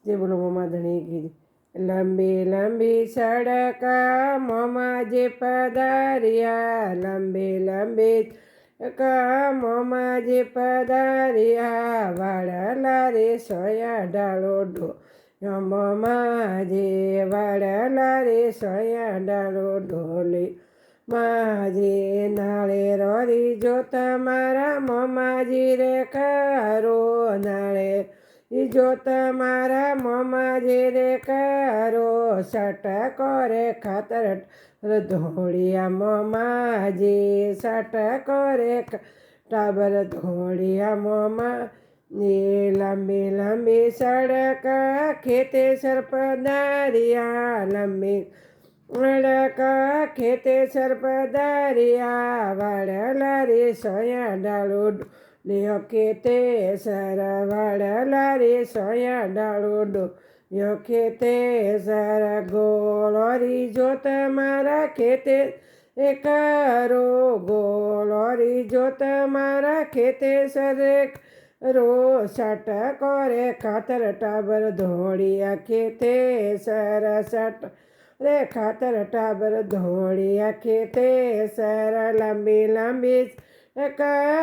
જે બોલો મમાધણી કીધી. લંબી લંબી સડક મોમાં જે પધાર્યા, લંબી લંબી સડક મોમાં જે પધાર્યા, વાળલા રે સોયા ડાળો ઢો મોમાં જે વાળલા રે સોયા ડાળો ઢોલે માજી નાળે રોરી જો તમારા મોમાજી રે કરો નાળે જો તમારા મોમાજી રે કરો સટકો રે ખાતર ધોળિયા મોમાજી સટકો રે ટાબર ધોળિયા મોમા લંબી લંબી સડક ખેતે સરપદારિયા લંબી સડક ખેતે સરપદારિયા વાળલા રે સોયા ડાળો લ્યો ખેતે સર વાળલા રે સોયા ડાળો લ્યો ખેતે સર ગોળોરી જો તમારા ખેતે કરો ગોળોરી જો તમારા ખેતે સરે રો સટકો રે ખાતર ટાબર ધોળિયા ખેતે સર સટ રે ખાતર ટાબર ધોળિયા ખેતે સર લંબી લંબી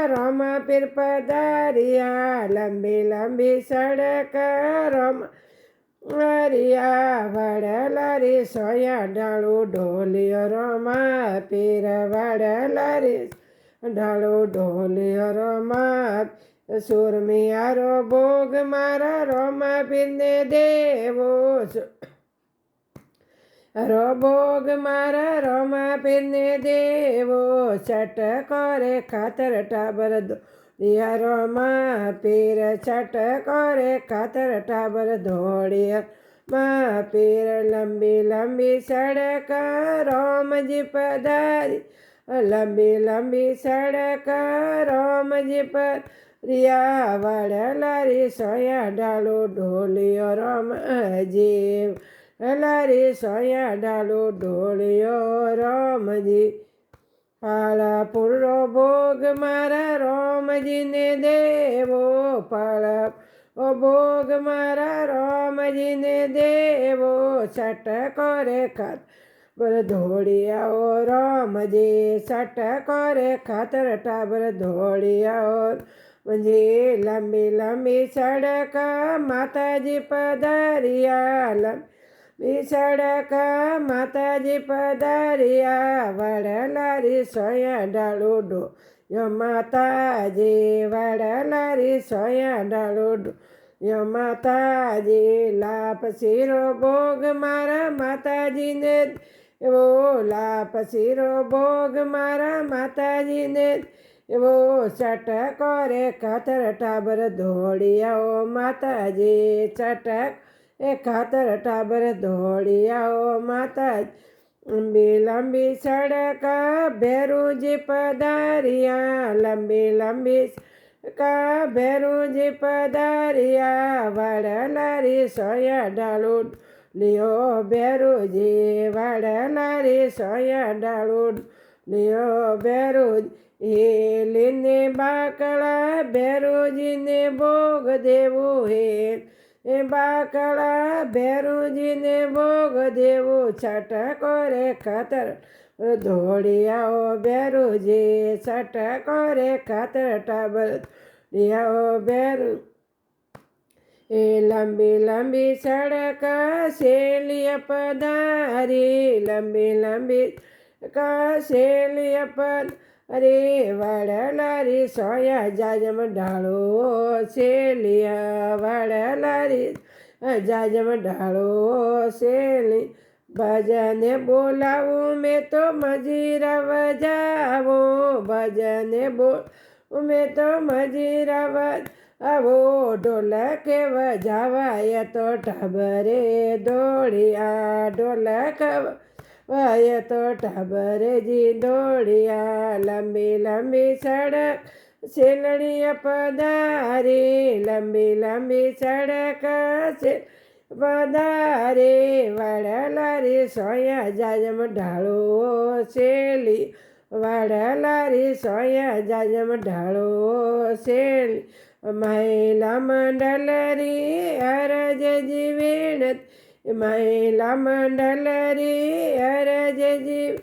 રોમ પીર પધારિયા લંબી લંબી સડક રોમ વરિયા વડલા રે સોયા ડાળો ઢોલિયો રોમા પીર વડલા રે ઢાળો ઢોલિયો રોમા સુરમિયારો ભોગ મારા રોમા પીરને દેવો ભોગ મારા રોમા પીરને દેવો છટકો રે ખાતર ટાબર ધોળિયા રોમા પીર છટકો રે ખાતર ટાબર ધોળિયા મા પીર લંબી લંબી સડક રોમજી પધારી લંબી લંબી સડક રોમજી પધાર્યા વડલા રે સોયા ડાળો ઢોલિયો રોમજી લારી સોયા ડાળો ઢોળિયો રોમજી પાળા પૂરો ભોગ મારા રોમજીને દેવો પાળા ભોગ મારા રોમજીને દેવો સટકો રે ખાતર ધોળિયાઓ રોમજી સટકો રે ખાતર ટાબર ધોળિયાઓ મંજી લંબી લંબી સડક માતાજી પધાર્યા સડક માતાજી પધાર્યા વડલા રે સોયા ડાળો યો માતાજી વડલા રે સોયા ડાળો યો માતાજી લાપ શીરો ભોગ મારા માતાજીને એવો લાપ શીરો ભોગ મારા માતાજીને એવો ચટકો રે ખાતર ટાબર ધોળિયાઓ માતાજી ચટક એ ખાતર ટાબર ધોળિયાઓ માતા લંબી લંબી સડક ભેરુજી પધાર્યા લંબી લંબી સડક ભેરુજી પધાર્યા વડલા રે સોયા ડાળો લ્યો ભેરુજી વડલા રે સોયા ડાળો લ્યો ભેરુજી હેલીને બાકડા ભેરુજીને ભોગ દેવું હે એ બાકડા ભેરુજીને ભોગ દેવું છટકો રે ખાતર ધોળિયાઓ ભેરુજી છટકો રે ખાતર ટાબર ધોળિયાઓ ભેરુ એ લંબી લંબી સડક શેલિય પધારી લંબી લંબી શેલિય અરે વડલા રે સોયા જાજમ ઢાળો શેલિયા વડલા રે જાજમ ઢાળો શેલી ભજને બોલાવું મેં તો મજીરા વજાવું ભજને બોલાવું મેં તો મજીરા વજાવો ઢોલક વજાવાય તો ઢબરે દોડિયા ઢોલક વાય તો ટાબરેજી દોડિયા લંબી લંબી સડક શેલણીય પધારી લંબી લંબી સડક પધારે વડલા રે સોયા જાજમ ઢાળો શેલી વડલા રે સોયા જાજમ ઢાળો શેલી મહિલા મંડળ રી અરજજી વિનતી, મહિલા મંડળ રી અરજજી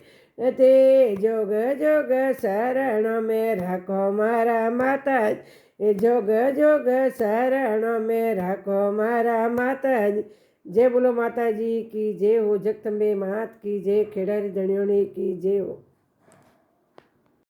તે જોગ જોગ શરણ મેં રાખો મારા માતાજી, એ જોગ જોગ શરણ મેં રાખો મારા માતાજી. જય બોલો માતાજી કી જય હો, જગદંબે માત કી જય, ખેડારી ધણીઓની કી જય હો.